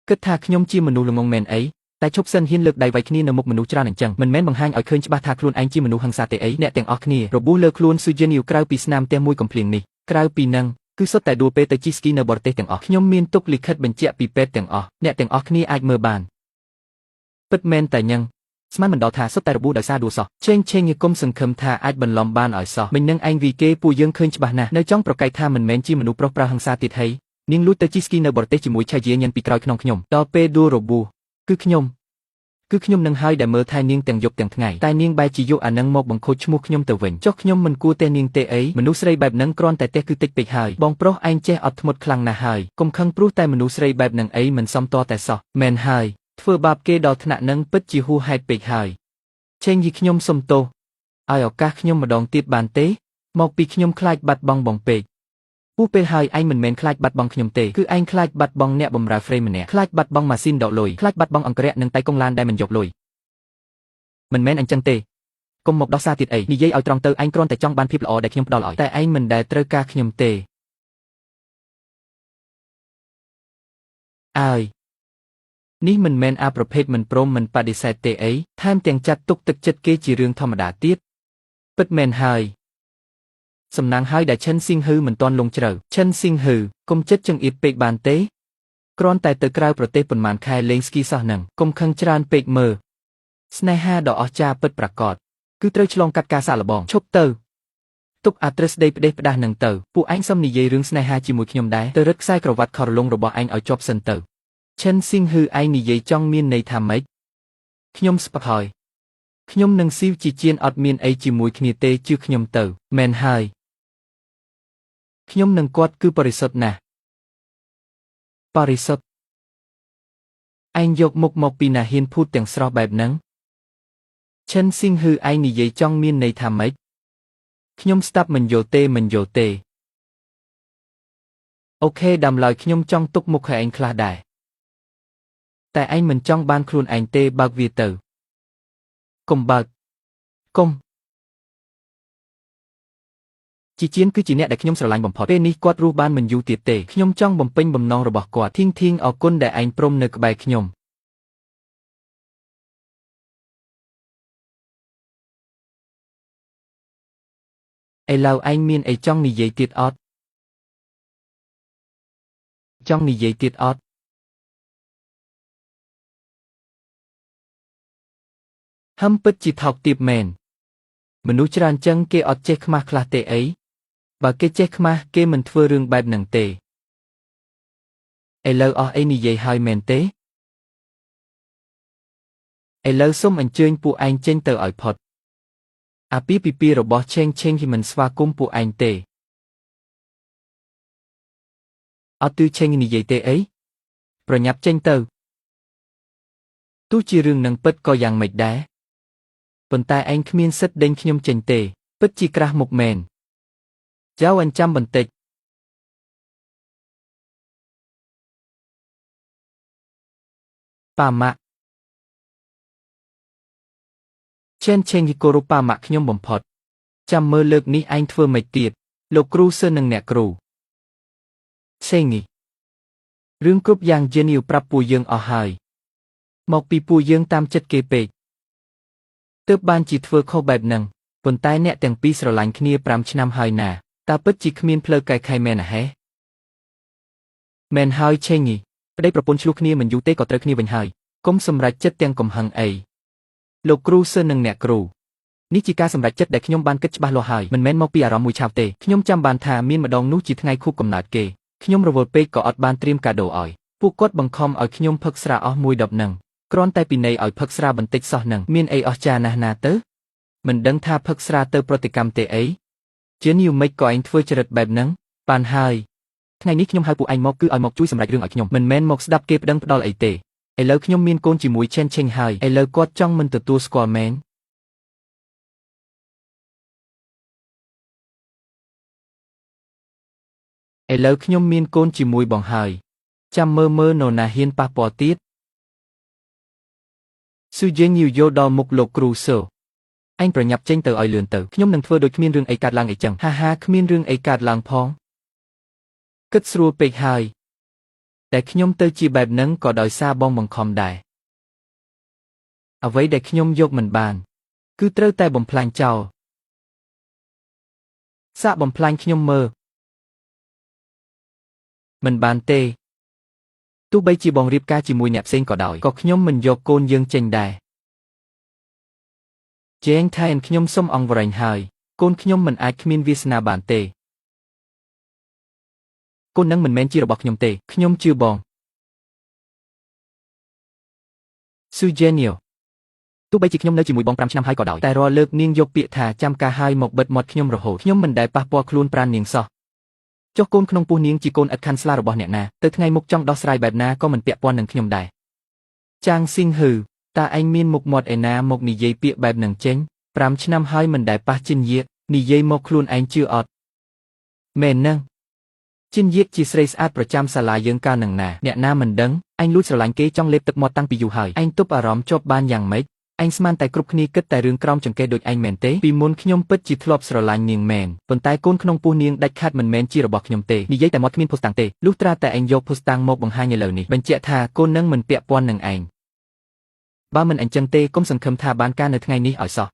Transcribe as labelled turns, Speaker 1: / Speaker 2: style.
Speaker 1: គិតថាខ្ញុំជាមនុស្សល្ងងមែនអីតែឈប់សិនហ៊ានលើកដៃវាយគ្នានៅមុខមនុស្សច្រើនអញ្ចឹងមិនមែនបង្ហាញឲ្យឃើញច្បាស់ថាខ្លួនឯងជាមនុស្សហិង្សាទេអីអ្នកទាំងអស់គ្នារបួសលើខ្លួនស៊ូជីនយូក្រៅពីស្នាមផ្ទះមួយកំភ្លៀងនេះក្រៅពីនឹងគឺសុទ្ធតែដួលពេលទៅជីស្គីនៅបរទេសទាំងអស់ខ្ញុំមានទុកលិខិតបញ្ជាក់ពីពេទ្យទាំងអស់អ្នកទាំងអស់គ្នាអាចមើលបានពិតមែនតែញ៉ឹងស្មានមិនដល់ថាសុទ្ធតែរបួសដោយសារដួលសោះឆេងគុំសង្ឃឹមថាអាចបន្លំបានឲ្យសោះមិញនឹងឯងវីគេពួកយើងឃើញច្បាស់ណាស់នៅចង់ប្រកែកថាមិនមែនជាមនុស្សប្រុសប្រើហិង្សាទៀតហីនាងលួចទៅជីស្គីនៅបរទេសជាមួយឆៃយាញ៉ាំពីក្រោយខ្នងខ្ញុំដល់ពេលដួលរបួសគឺខ្ញុំនឹងហើយដែលមើលថែនាងទាំងយប់ទាំងថ្ងៃតែនាងបែរជាយកអានឹងមកបង្ខូចឈ្មោះខ្ញុំទៅវិញចុះខ្ញុំមិនគួរទេនាងទេអីមនុស្សស្រីបែបហ្នឹងគ្រាន់តែទេគឺតិចពេកហើយបងប្រុសឯងចេះអត់ធ្មត់ខ្លាំងណាស់ហើយកុំខឹងព្រោះតែមនុស្សស្រីបែបហ្នឹងអីមិនសមតតែសោះមែនហើយធ្វើបាបគេដល់ថ្នាក់ហ្នឹងពិតជាហួសហេតុពេកហើយឆេងយីខ្ញុំសុំទោសឲ្យឱកាសខ្ញុំម្ដងទៀតបានទេមកពីខ្ញុំខ្លាចបាត់បង់បងពេកពោះពេលហើយឯងមិនមែនខ្លាចបាត់បង់ខ្ញុំទេគឺឯងខ្លាចបាត់បង់អ្នកបម្រើហ្វ្រេមម្នាក់ខ្លាចបាត់បង់ម៉ាស៊ីនដកលុយខ្លាចបាត់បង់អង្គរៈនិងតៃកុងឡានដែលមិនយកលុយមិនមែនអញ្ចឹងទេកុំមកដោះសារទៀតអីនិយាយឲ្យត្រង់ទៅឯងគ្រាន់តែចង់បានភាពល្អដែលខ្ញុំផ្ដល់ឲ្យតែឯងមិនដែលត្រូវការខ្ញុំទេអើយនេះមិនមែនអាប្រភេទមិនព្រមមិនបដិសេធទេអីថែមទាំងចាត់ទុកទឹកចិត្តគេជារឿងធម្មតាទៀតពិតមែនហើយសំណាងហើយដែលឈិនស៊ីងហ៊ឺមិនទាន់លងជ្រៅឈិនស៊ីងហ៊ឺកុំចិត្តចង្អៀតពេកបានទេគ្រាន់តែទៅក្រៅប្រទេសប៉ុន្មានខែលេងស្គីសោះហ្នឹងកុំខឹងច្រើនពេកមើលស្នេហាដ៏អស្ចារ្យពិតប្រាកដគឺត្រូវឆ្លងកាត់ការសាកល្បងឈប់ទៅទុកអាត្រឹស្ដីផ្ដេសផ្ដាសនឹងទៅពួកឯងសុំនិយាយរឿងស្នេហាជាមួយខ្ញុំដែរទៅរឹតខ្សែក្រវ៉ាត់ខរលុងរបស់ឯងឲ្យជាប់សិនទៅឈិនស៊ីងហ៊ឺឯងនិយាយចង់មានន័យថាម៉េចខ្ញុំស្ពឹកហើយខ្ញុំនឹងស៊ីវជាជៀនអត់មានអីជាមួយគ្នាទេជឿខ្ញុំទៅមែនហើយខ្ញុំនឹងគាត់គឺបរិសុទ្ធណាស់បរិសុទ្ធឯងយកមុខមកពីណាហ៊ានភូតទាំងស្រស់បែបហ្នឹងឈិនស៊ីងហ៊ឺឯងនិយាយចង់មានន័យថាម៉េចខ្ញុំស្ដាប់មិនយល់ទេអូខេដាំឡើយខ្ញុំចង់ទុកមុខឲ្យឯងខ្លះដែរតែឯងមិនចង់បានខ្លួនឯងទេបើកវាទៅកុំបើកកុំជីជៀនគឺជាអ្នកដែលខ្ញុំស្រឡាញ់បំផុតពេលនេះគាត់រស់បានមិនយូរទៀតទេខ្ញុំចង់បំពេញបំណងរបស់គាត់ធីងអរគុណដែលឯងព្រមនៅក្បែរខ្ញុំឥឡូវឯងមានអីចង់និយាយទៀតអត់ហឹមពិតជាថោកទាបមែនមនុស្សច្រើនចឹងគេអត់ចេះខ្មាស់ខ្លះទេអីបើគេចេះខ្មាស់គេមិនធ្វើរឿងបែបហ្នឹងទេឥឡូវអស់អីនិយាយហើយមែនទេឥឡូវសូមអញ្ជើញពួកឯងចេញទៅឲ្យផុតអាពាហ៍ពិពាហ៍របស់ឆេងហ៊ីមិនស្វាគមន៍ពួកឯងទេអត់ទឺឆេងនិយាយទេអីប្រញាប់ចេញទៅទោះជារឿងនឹងពិតក៏យ៉ាងម៉េចដែរប៉ុន្តែឯងគ្មានសិទ្ធិដេញខ្ញុំចេញទេពិតជាក្រាស់មុខមែនចៅអញ្ចាំបន្តិចប៉ាម៉ាក់ឆេងគោរពប៉ាម៉ាក់ខ្ញុំបំផុតចាំមើលលើកនេះឯងធ្វើម៉េចទៀតលោកគ្រូសឺនិងអ្នកគ្រូឆេងរឿងគ្រប់យ៉ាងយេនីវប្រាប់ពួកយើងអស់ហើយមកពីពួកយើងតាមចិត្តគេពេកទើបបានជាធ្វើខុសបែបហ្នឹងប៉ុន្តែអ្នកទាំងពីរស្រឡាញ់គ្នា5ឆ្នាំហើយណាតើពិតជាគ្មានផ្លូវកែខៃមែនហ៎មែនហើយឆេងប្តីប្រពន្ធឆ្លោះគ្នាមិនយូរទេក៏ត្រូវគ្នាវិញហើយកុំសម្រេចចិត្តទាំងកំហឹងអីលោកគ្រូសឺនិងអ្នកគ្រូនេះជាការសម្រេចចិត្តដែលខ្ញុំបានគិតច្បាស់លាស់ហើយមិនមែនមកពីអារម្មណ៍មួយឆាវទេខ្ញុំចាំបានថាមានម្ដងនោះជាថ្ងៃខួបកំណើតគេខ្ញុំរវល់ពេកក៏អត់បានត្រៀមកាដូឲ្យពួកគាត់បង្ខំឲ្យខ្ញុំផឹកស្រាអស់មួយដបហ្នឹងគ្រាន់តែពីន័យឲ្យផឹកស្រាបន្តិចសោះហ្នឹងមានអីអស្ចារ្យណាស់ណាទៅមិនដឹងថាផឹកស្រាទៅប្រតិកម្មទេអីជានីវមិនក៏ឯងធ្វើចរិតបែបហ្នឹងបានហើយថ្ងៃនេះខ្ញុំហៅពួកឯងមកគឺឲ្យមកជួយសម្រេចរឿងឲ្យខ្ញុំមិនមែនមកស្ដាប់គេប្តឹងផ្ដាល់អីទេឥឡូវខ្ញុំមានកូនជាមួយឆេងហើយឥឡូវគាត់ចង់មិនទទួលស្គាល់មែនឥឡូវខ្ញុំមានកូនជាមួយបងហើយចាំមើលនរណាហ៊ានប៉ះពាល់ទៀតស៊ូជេងយូយកដល់មុខលោកគ្រូសឺឯងប្រញាប់ចេញទៅឲ្យលឿនទៅខ្ញុំនឹងធ្វើដូចគ្មានរឿងអីកើតឡើងអីចឹងហាគ្មានរឿងអីកើតឡើងផងគិតស្រួលពេកហើយ แต่ខ្ញុំទៅជាបែបហ្នឹងក៏ដោយសារបងបង្ខំដែរអ្វីដែលខ្ញុំយកមិនបានគឺត្រូវតែបំផ្លាញចោលសាកបំផ្លាញខ្ញុំមើលមិនបានទេទោះបីជាបងរៀបការជាមួយអ្នកផ្សេងក៏ដោយក៏ខ្ញុំមិនយកកូនយើងចេញដែរជេងថៃខ្ញុំសុំអង្វរែងហើយកូនខ្ញុំមិនអាចគ្មានវាសនាបានទេកូននឹងមិនមែនជារបស់ខ្ញុំទេខ្ញុំជឿបងស៊ូជេនីយ៉ូទោះបីជាខ្ញុំនៅជាមួយបង5ឆ្នាំហើយក៏ដោយតែរាល់លើកនាងយកពាក្យថាចាំការហើយមកបិទមាត់ខ្ញុំរហូតខ្ញុំមិនដែលប៉ះពាល់ខ្លួនប្រាណនាងសោះចុះកូនក្នុងពោះនាងជាកូនឥតខាន់ស្លារបស់អ្នកណាទៅថ្ងៃមុខចង់ដោះស្រាយបែបណាក៏មិនពាក់ព័ន្ធនឹងខ្ញុំដែរចាងស៊ីងហឺតើឯងមានមុខមាត់ឯណាមកនិយាយពាក្យបែបហ្នឹងចេញ5ឆ្នាំហើយមិនដែលប៉ះជិនយាកនិយាយមកខ្លួនឯងជឿអត់មែនហ្នឹងជិនយាកជាស្រីស្អាតប្រចាំសាលាយើងកាលនឹងណាអ្នកណាមិនដឹងឯងលួចស្រឡាញ់គេចង់លេបទឹកមាត់តាំងពីយូរហើយឯងទប់អារម្មណ៍ជាប់បានយ៉ាងម៉េចឯងស្មានតែគ្រប់គ្នាគិតតែរឿងក្រោមចង្កេះដូចឯងមែនទេពីមុនខ្ញុំពិតជាធ្លាប់ស្រឡាញ់នាងមែនប៉ុន្តែកូនក្នុងពោះនាងដាច់ខាតមិនមែនជារបស់ខ្ញុំទេនិយាយតែមាត់គ្មានភស្តុតាងទេលុះត្រាតែឯងយកភស្តុតាងមកបង្ហាញឥឡូវនេះបញ្ជាក់ថាកូននឹងមិនពាក់ព័ន្ធនឹងឯងបើមិនអញ្ចឹងទេកុំសង្ឃឹមថាបានការនៅថ្ងៃនេះឲ្យសោះ